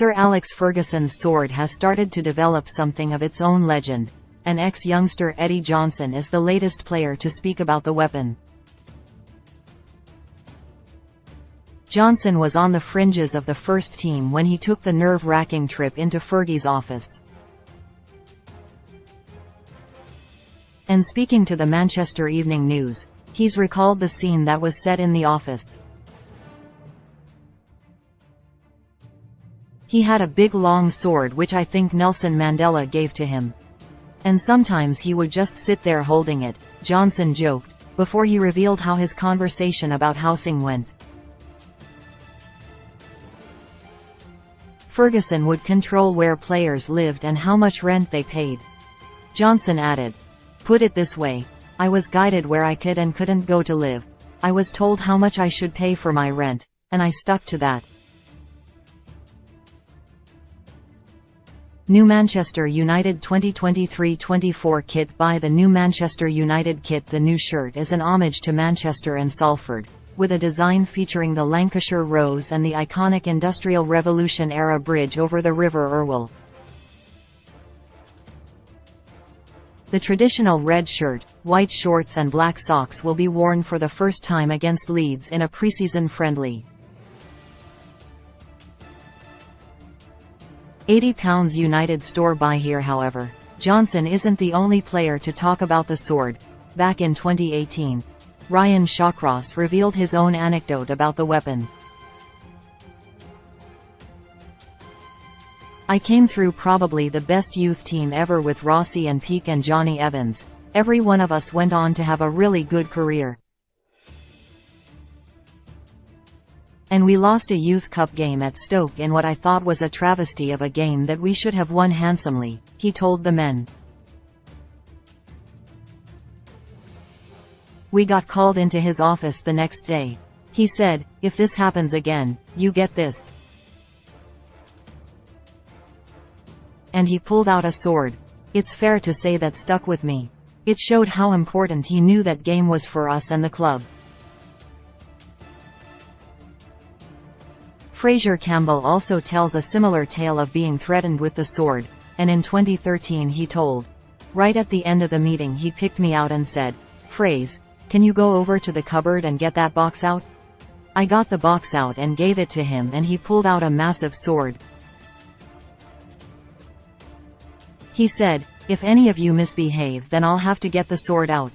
Sir Alex Ferguson's sword has started to develop something of its own legend, and ex-youngster Eddie Johnson is the latest player to speak about the weapon. Johnson was on the fringes of the first team when he took the nerve-wracking trip into Fergie's office. And speaking to the Manchester Evening News, he's recalled the scene that was set in the office. He had a big long sword which I think Nelson Mandela gave to him. And sometimes he would just sit there holding it, Johnson joked, before he revealed how his conversation about housing went. Ferguson would control where players lived and how much rent they paid. Johnson added, "Put it this way, I was guided where I could and couldn't go to live. I was told how much I should pay for my rent, and I stuck to that." New Manchester United 2023-24 kit. Buy the new Manchester United kit. The new shirt is an homage to Manchester and Salford, with a design featuring the Lancashire Rose and the iconic Industrial Revolution-era bridge over the River Irwell. The traditional red shirt, white shorts and black socks will be worn for the first time against Leeds in a pre-season friendly. £80 United store buy here. However, Johnson isn't the only player to talk about the sword. Back in 2018, Ryan Shawcross revealed his own anecdote about the weapon. "I came through probably the best youth team ever with Rossi and Peake and Johnny Evans. Every one of us went on to have a really good career. And we lost a Youth Cup game at Stoke in what I thought was a travesty of a game that we should have won handsomely," he told the men. "We got called into his office the next day. He said, 'If this happens again, you get this.' And he pulled out a sword. It's fair to say that stuck with me. It showed how important he knew that game was for us and the club." Fraser Campbell also tells a similar tale of being threatened with the sword, and in 2013 he told, "Right at the end of the meeting he picked me out and said, 'Fraser, can you go over to the cupboard and get that box out?' I got the box out and gave it to him and he pulled out a massive sword. He said, 'If any of you misbehave then I'll have to get the sword out.'"